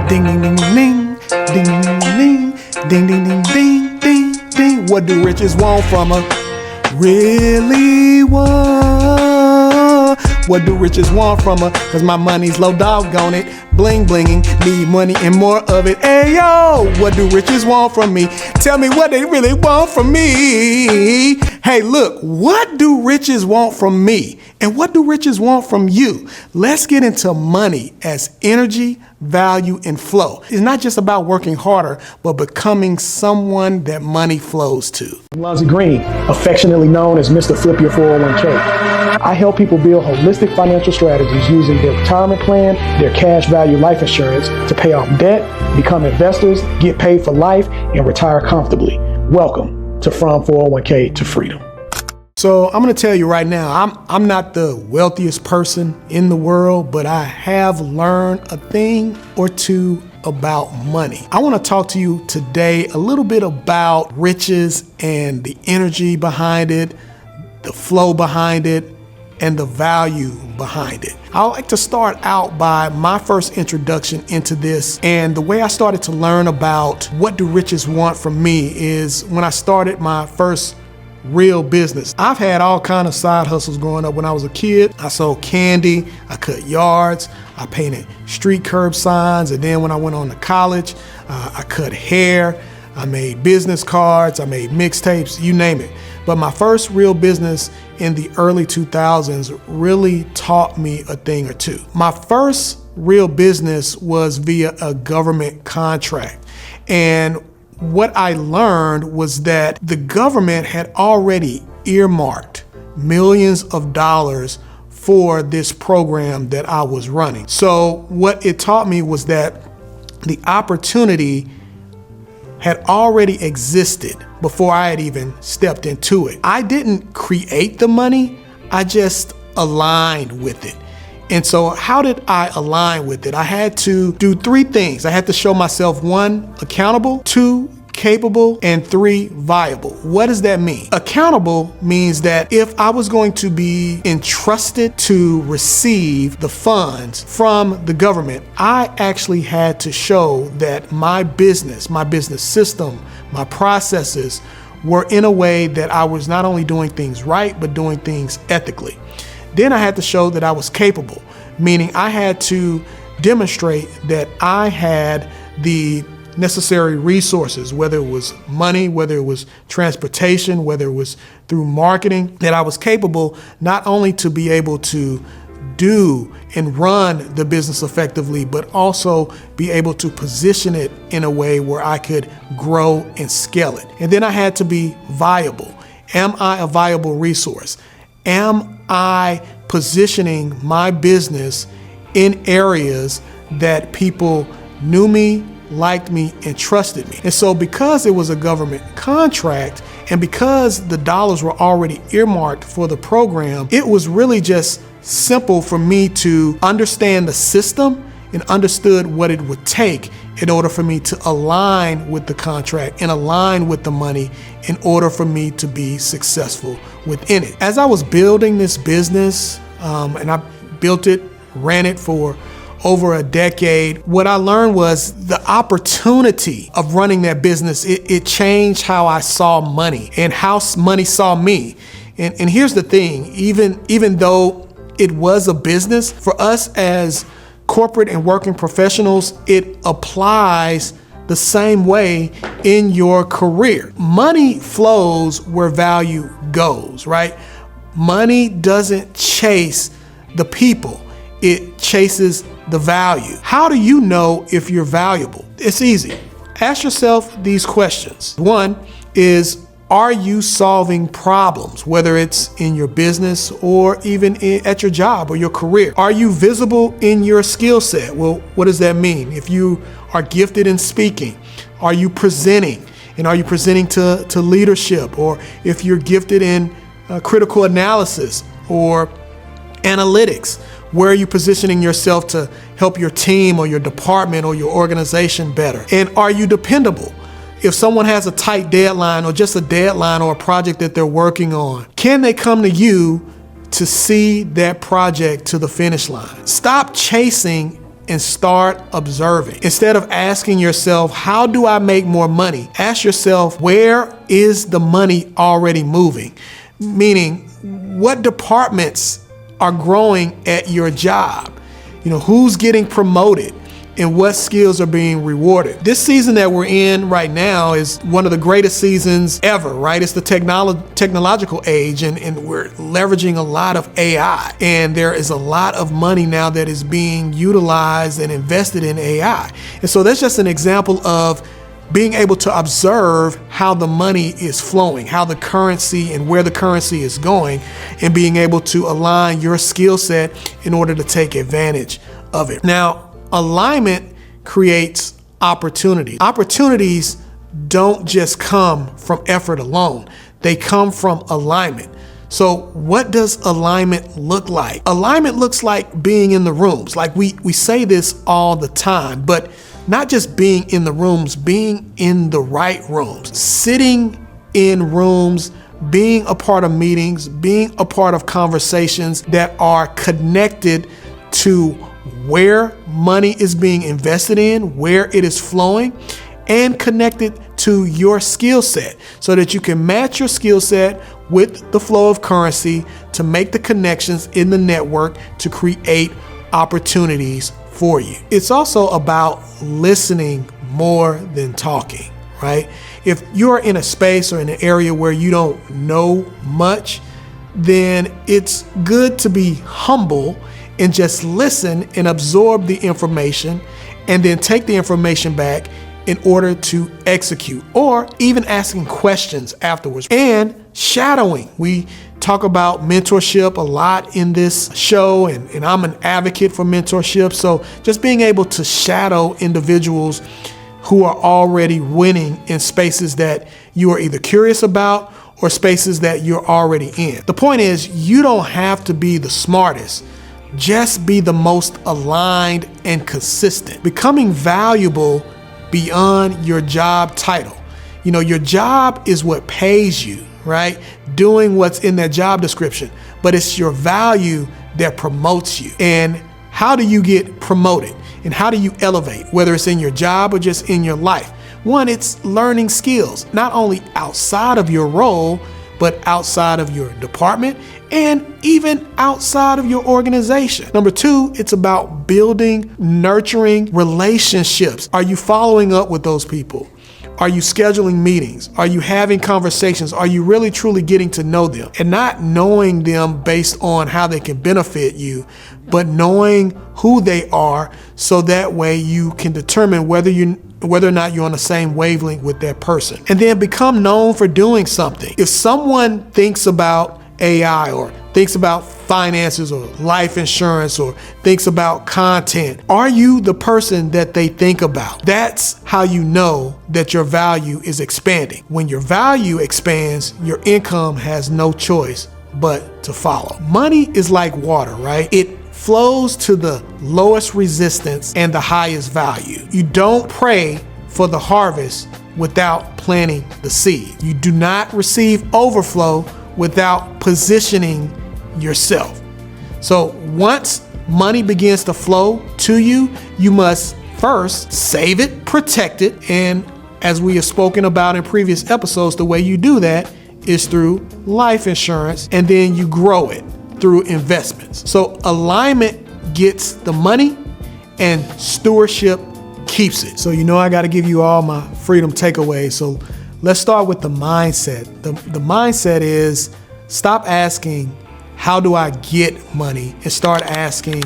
Ding, ding, ding, ding, ding, ding, ding, ding, ding, ding, ding, ding, ding. What do riches want from her? Really want? What do riches want from her? Cause my money's low, doggone it. Bling blinging, need money and more of it. Ayo, what do riches want from me? Tell me what they really want from me. Hey, look, what do riches want from me? And what do riches want from you? Let's get into money as energy, value, and flow. It's not just about working harder, but becoming someone that money flows to. I'm Lonzy Green, affectionately known as Mr. Flip Your 401k. I help people build holistic financial strategies using their retirement plan, their cash value life insurance to pay off debt, become investors, get paid for life, and retire comfortably. Welcome to From 401k to Freedom. So I'm going to tell you right now, I'm not the wealthiest person in the world, but I have learned a thing or two about money. I want to talk to you today a little bit about riches and the energy behind it, the flow behind it, and the value behind it. I like to start out by my first introduction into this, and the way I started to learn about what do riches want from me is when I started my first real business. I've had all kind of side hustles growing up. When I was a kid, I sold candy, I cut yards, I painted street curb signs, and then when I went on to college, I cut hair, I made business cards, I made mixtapes, you name it. But my first real business in the early 2000s really taught me a thing or two. My first real business was via a government contract. And what I learned was that the government had already earmarked millions of dollars for this program that I was running. So what it taught me was that the opportunity had already existed before I had even stepped into it. I didn't create the money, I just aligned with it. And so how did I align with it? I had to do three things. I had to show myself, 1, accountable, 2, capable, and 3, viable. What does that mean? Accountable means that if I was going to be entrusted to receive the funds from the government, I actually had to show that my business system, my processes were in a way that I was not only doing things right, but doing things ethically. Then I had to show that I was capable, meaning I had to demonstrate that I had the necessary resources, whether it was money, whether it was transportation, whether it was through marketing, that I was capable not only to be able to do and run the business effectively, but also be able to position it in a way where I could grow and scale it. And then I had to be viable. Am I a viable resource? Am I positioning my business in areas that people knew me, liked me, and trusted me? And so because it was a government contract and because the dollars were already earmarked for the program, it was really just simple for me to understand the system and understood what it would take in order for me to align with the contract and align with the money in order for me to be successful within it. As I was building this business, and I built it, ran it for over a decade, what I learned was the opportunity of running that business, it changed how I saw money and how money saw me. And here's the thing, even though it was a business, for us as corporate and working professionals, it applies the same way in your career. Money flows where value goes, right? Money doesn't chase the people, it chases the value. How do you know if you're valuable? It's easy. Ask yourself these questions. 1 is, are you solving problems, whether it's in your business or even at your job or your career? Are you visible in your skill set? Well, what does that mean? If you are gifted in speaking, are you presenting? And are you presenting to leadership? Or if you're gifted in critical analysis or analytics, where are you positioning yourself to help your team or your department or your organization better? And are you dependable? If someone has a tight deadline or just a deadline or a project that they're working on, can they come to you to see that project to the finish line? Stop chasing and start observing. Instead of asking yourself, how do I make more money? Ask yourself, where is the money already moving? Meaning, what departments are growing at your job? Who's getting promoted and what skills are being rewarded? This season that we're in right now is one of the greatest seasons ever, right? It's the technological age, and we're leveraging a lot of AI. And there is a lot of money now that is being utilized and invested in AI. And so that's just an example of being able to observe how the money is flowing, how the currency and where the currency is going, and being able to align your skill set in order to take advantage of it. Now, alignment creates opportunity. Opportunities don't just come from effort alone. They come from alignment. So what does alignment look like? Alignment looks like being in the rooms. Like we say this all the time, but not just being in the rooms, being in the right rooms, sitting in rooms, being a part of meetings, being a part of conversations that are connected to where money is being invested in, where it is flowing, and connected to your skill set so that you can match your skill set with the flow of currency to make the connections in the network to create opportunities for you. It's also about listening more than talking, right? If you're in a space or in an area where you don't know much, then it's good to be humble and just listen and absorb the information and then take the information back in order to execute, or even asking questions afterwards. And shadowing. We talk about mentorship a lot in this show, and I'm an advocate for mentorship. So just being able to shadow individuals who are already winning in spaces that you are either curious about or spaces that you're already in. The point is, you don't have to be the smartest. Just be the most aligned and consistent. Becoming valuable beyond your job title. Your job is what pays you, right? Doing what's in that job description, but it's your value that promotes you. And how do you get promoted? And how do you elevate, whether it's in your job or just in your life? One, it's learning skills, not only outside of your role, but outside of your department and even outside of your organization. Number two, it's about building, nurturing relationships. Are you following up with those people? Are you scheduling meetings? Are you having conversations? Are you really truly getting to know them? And not knowing them based on how they can benefit you, but knowing who they are so that way you can determine whether or not you're on the same wavelength with that person. And then become known for doing something. If someone thinks about AI or thinks about finances or life insurance or thinks about content, are you the person that they think about? That's how you know that your value is expanding. When your value expands, your income has no choice but to follow. Money is like water, right? It flows to the lowest resistance and the highest value. You don't pray for the harvest without planting the seed. You do not receive overflow without positioning yourself. So once money begins to flow to you, you must first save it, protect it, and as we have spoken about in previous episodes, the way you do that is through life insurance, and then you grow it through investments. So alignment gets the money and stewardship keeps it. So I got to give you all my freedom takeaways. So let's start with the mindset. The mindset is stop asking, how do I get money? And start asking,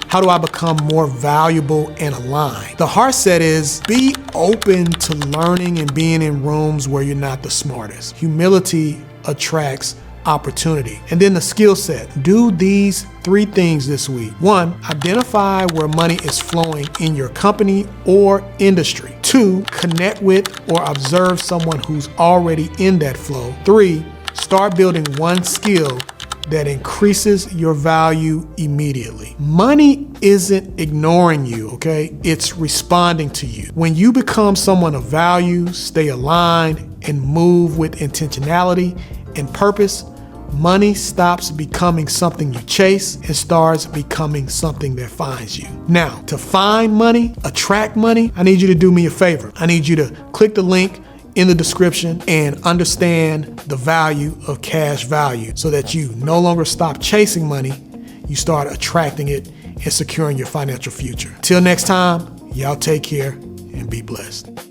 how do I become more valuable and aligned? The heart set is be open to learning and being in rooms where you're not the smartest. Humility attracts opportunity. And then the skill set. Do these 3 things this week. 1, identify where money is flowing in your company or industry. 2, connect with or observe someone who's already in that flow. 3, start building one skill that increases your value immediately. Money isn't ignoring you, okay? It's responding to you. When you become someone of value, stay aligned, and move with intentionality and purpose, money stops becoming something you chase and starts becoming something that finds you. Now, to find money, attract money, I need you to do me a favor. I need you to click the link in the description and understand the value of cash value so that you no longer stop chasing money, you start attracting it and securing your financial future. Till next time, y'all take care and be blessed.